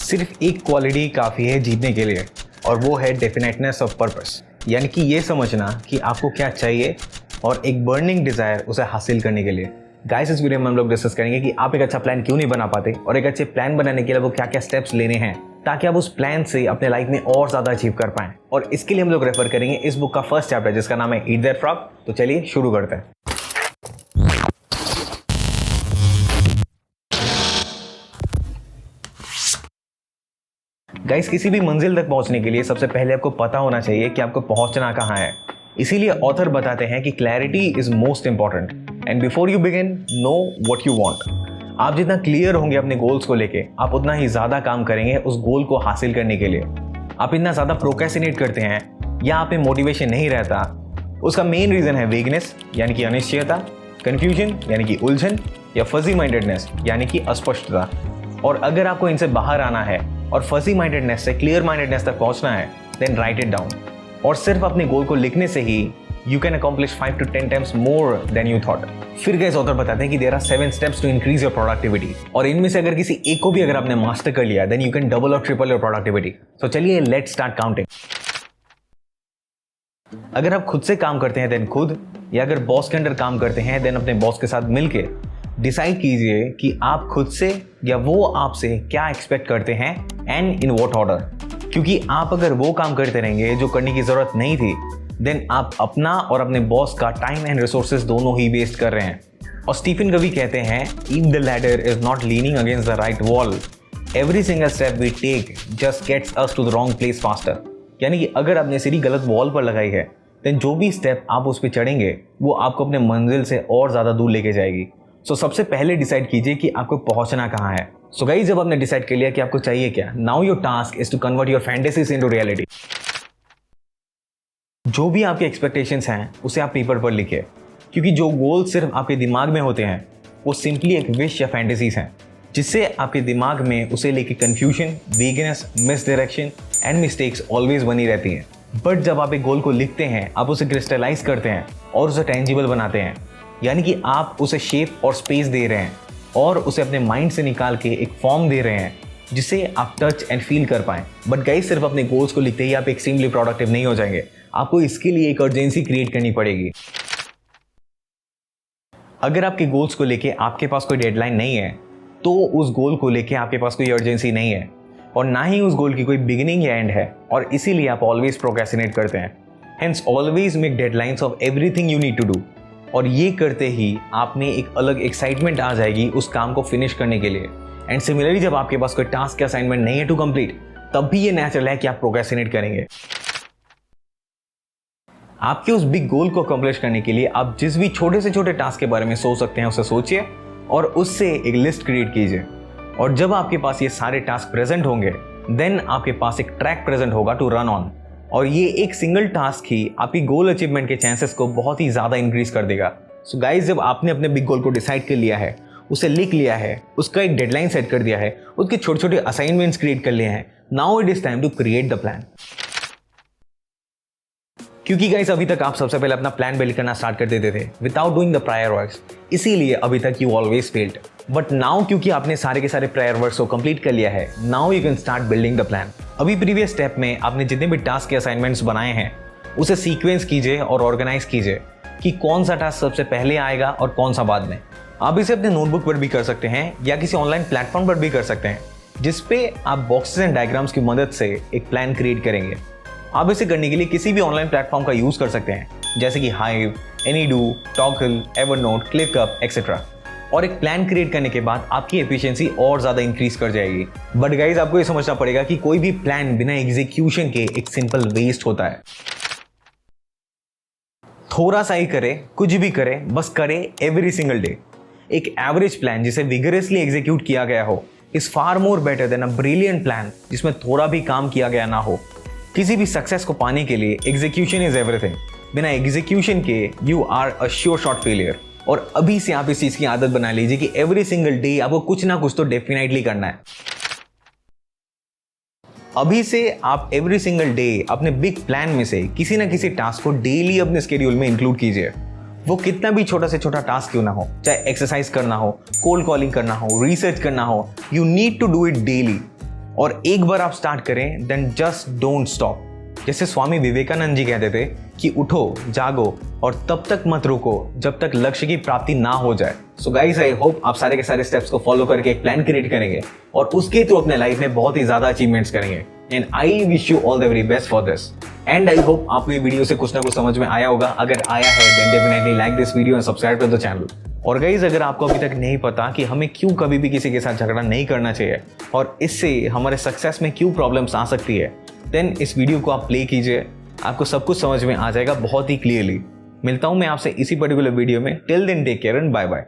सिर्फ एक क्वालिटी काफ़ी है जीतने के लिए, और वो है डेफिनेटनेस ऑफ पर्पस। यानी कि ये समझना कि आपको क्या चाहिए और एक बर्निंग डिज़ायर उसे हासिल करने के लिए। गाइस, इस वीडियो में हम लोग डिस्कस करेंगे कि आप एक अच्छा प्लान क्यों नहीं बना पाते और एक अच्छे प्लान बनाने के लिए वो क्या क्या स्टेप्स लेने हैं ताकि आप उस प्लान से अपने लाइफ में और ज़्यादा अचीव कर पाएं। और इसके लिए हम लोग रेफर करेंगे इस बुक का फर्स्ट चैप्टर जिसका नाम है ईट दैट फ्रॉग। तो चलिए शुरू करते हैं। गाइस, किसी भी मंजिल तक पहुंचने के लिए सबसे पहले आपको पता होना चाहिए कि आपको पहुंचना कहां है। इसीलिए ऑथर बताते हैं कि clarity is most important and before you begin know what you want. आप जितना क्लियर होंगे अपने गोल्स को लेके, आप उतना ही ज्यादा काम करेंगे उस गोल को हासिल करने के लिए। आप इतना ज्यादा प्रोक्रेस्टिनेट करते हैं या आप में मोटिवेशन नहीं रहता, उसका मेन रीजन है वेगनेस यानी कि अनिश्चयता, कंफ्यूजन यानी कि उलझन, या फजी माइंडेडनेस यानी कि अस्पष्टता। और अगर आपको इनसे बाहर आना है और फजी माइंडेडनेस से क्लियर माइंडेडनेस तक पहुंचना है, देन राइट इट डाउन। और सिर्फ अपने गोल को लिखने से ही you can accomplish 5 to 10 times more than you thought. फिर गाइस, ऑथर बताते हैं कि there are 7 steps to increase your productivity, और इनमें से अगर किसी एक को भी अगर आपने मास्टर कर लिया देन यू कैन डबल और ट्रिपल योर प्रोडक्टिविटी। तो चलिए लेट्स स्टार्ट काउंटिंग। अगर आप खुद से काम करते हैं देन खुद, या अगर बॉस के अंडर काम करते हैं देन अपने बॉस के साथ मिलके डिसाइड कीजिए कि आप खुद से या वो आपसे क्या एक्सपेक्ट करते हैं एंड इन व्हाट ऑर्डर। क्योंकि आप अगर वो काम करते रहेंगे जो करने की जरूरत नहीं थी, देन आप अपना और अपने बॉस का टाइम एंड रिसोर्सेज दोनों ही वेस्ट कर रहे हैं। और स्टीफन कवी कहते हैं, if the ladder is not leaning against the right wall, every single step we take just gets us to the wrong place faster. यानी कि अगर आपने सीढ़ी गलत वॉल पर लगाई है, देन जो भी स्टेप आप उस पर चढ़ेंगे वो आपको अपने मंजिल से और ज्यादा दूर लेके जाएगी। सो सबसे पहले डिसाइड कीजिए कि आपको पहुंचना कहां है। सो गाइस, जब आपने डिसाइड कर लिया कि आपको चाहिए क्या, now your task is to convert your fantasies into reality. जो भी आपके एक्सपेक्टेशंस हैं उसे आप पेपर पर लिखिए, क्योंकि जो गोल सिर्फ आपके दिमाग में होते हैं वो सिंपली एक विश या फैंटेसीज हैं, जिससे आपके दिमाग में उसे लेके confusion, weakness, miss direction and mistakes always बनी रहती हैं। बट जब आप एक गोल को लिखते हैं, आप उसे क्रिस्टलाइज करते हैं और उसे टेंजिबल बनाते हैं, यानी कि आप उसे शेप और स्पेस दे रहे हैं और उसे अपने माइंड से निकाल के एक फॉर्म दे रहे हैं जिसे आप टच एंड फील कर पाएं। बट गाइस, सिर्फ अपने गोल्स को लिखते ही आप एक्सट्रीमली प्रोडक्टिव नहीं हो जाएंगे। आपको इसके लिए एक अर्जेंसी क्रिएट करनी पड़ेगी। अगर आपके गोल्स को लेके आपके पास कोई डेडलाइन नहीं है, तो उस गोल को लेके आपके पास कोई अर्जेंसी नहीं है और ना ही उस गोल की कोई बिगिनिंग या एंड है, और इसीलिए आप ऑलवेज प्रोक्रेस्टिनेट करते हैं। Hence always make deadlines of everything you need to do, और ये करते ही आप में एक अलग एक्साइटमेंट आ जाएगी उस काम को फिनिश करने के लिए। एंड सिमिलरली, जब आपके पास कोई टास्क या असाइनमेंट नहीं है टू कंप्लीट, तब भी ये नेचुरल है कि आप प्रोक्रेस्टिनेट करेंगे। आपके उस बिग गोल को अकम्प्लिश करने के लिए आप जिस भी छोटे से छोटे टास्क के बारे में सोच सकते हैं उसे सोचिए और उससे एक लिस्ट क्रिएट कीजिए। और जब आपके पास ये सारे टास्क प्रेजेंट होंगे, देन आपके पास एक ट्रैक प्रेजेंट होगा टू रन ऑन, और ये एक सिंगल टास्क ही आपकी गोल अचीवमेंट के चांसेस को बहुत ही ज़्यादा इंक्रीज कर देगा। सो गाइस, जब आपने अपने बिग गोल को डिसाइड कर लिया है, उसे लिख लिया है, उसका एक डेडलाइन सेट कर दिया है, उसके छोटे छोटे असाइनमेंट्स क्रिएट कर लिए हैं, now it is time to create the plan. क्योंकि गाइस, अभी तक आप सबसे पहले अपना प्लान बिल्ड करना स्टार्ट कर देते थे without doing the prior works, इसीलिए अभी तक you always failed. But now क्योंकि आपने सारे के सारे प्रायर वर्क्स को कंप्लीट कर लिया है, now you can start building the plan. अभी प्रीवियस स्टेप में आपने जितने भी टास्क के असाइनमेंट्स बनाए हैं उसे सीक्वेंस कीजिए और ऑर्गेनाइज कीजिए कि कौन सा टास्क सबसे पहले आएगा और कौन सा बाद में। आप इसे अपने नोटबुक पर भी कर सकते हैं या किसी ऑनलाइन प्लेटफॉर्म पर भी कर सकते हैं, जिसपे आप बॉक्सेस एंड डायग्राम्स की मदद से एक प्लान क्रिएट करेंगे। आप इसे करने के लिए किसी भी ऑनलाइन प्लेटफॉर्म का यूज कर सकते हैं, जैसे कि Hive, Anydo, Toggl, Evernote, ClickUp etcetera. और एक प्लान क्रिएट करने के बाद आपकी एफिशिएंसी और ज्यादा इंक्रीज कर जाएगी। बट गाइस, आपको ये समझना पड़ेगा कि कोई भी प्लान बिना एग्जीक्यूशन के एक सिंपल वेस्ट होता है। थोड़ा सा ही करे, कुछ भी करे, बस करे एवरी सिंगल डे। एक एवरेज प्लान जिसे विगरसली एग्जीक्यूट किया गया हो is far more better than a brilliant plan जिसमें थोड़ा भी काम किया गया ना हो। किसी भी सक्सेस को पाने के लिए एग्जीक्यूशन इज एवरीथिंग। बिना एग्जीक्यूशन के you are a sure shot failure. और अभी से आप इस चीज की आदत बना लीजिए कि एवरी सिंगल डे आपको कुछ ना कुछ तो डेफिनेटली करना है। अभी से आप एवरी सिंगल डे अपने बिग प्लान में से किसी ना किसी टास्क को डेली अपने स्केड्यूल में इंक्लूड कीजिए। वो कितना भी छोटा से छोटा टास्क क्यों ना हो, चाहे एक्सरसाइज करना हो, कोल्ड कॉलिंग करना हो, रिसर्च करना हो, you need to do it daily. और एक बार आप स्टार्ट करें देन जस्ट डोंट स्टॉप। जैसे स्वामी विवेकानंद जी कहते थे कि उठो, जागो और तब तक मत रुको जब तक लक्ष्य की प्राप्ति ना हो जाए। सो गाइस, आई होप आप सारे के सारे स्टेप्स को फॉलो करके एक प्लान क्रिएट करेंगे और उसके थ्रू अपने लाइफ में बहुत ही ज्यादा अचीवमेंट्स करेंगे। And I wish you all the very best for this. And I hope आपको ये वीडियो से कुछ ना कुछ समझ में आया होगा। अगर आया है then definitely like this video and subscribe to the channel. और गाइस, अगर आपको अभी तक नहीं पता कि हमें क्यों कभी भी किसी के साथ झगड़ा नहीं करना चाहिए और इससे हमारे सक्सेस में क्यों प्रॉब्लम्स आ सकती है, देन इस वीडियो को आप प्ले कीजिए, आपको सब कुछ समझ में आ जाएगा बहुत ही क्लियरली। मिलता हूं मैं आपसे इसी पर्टिकुलर वीडियो में। Till then take care and bye bye.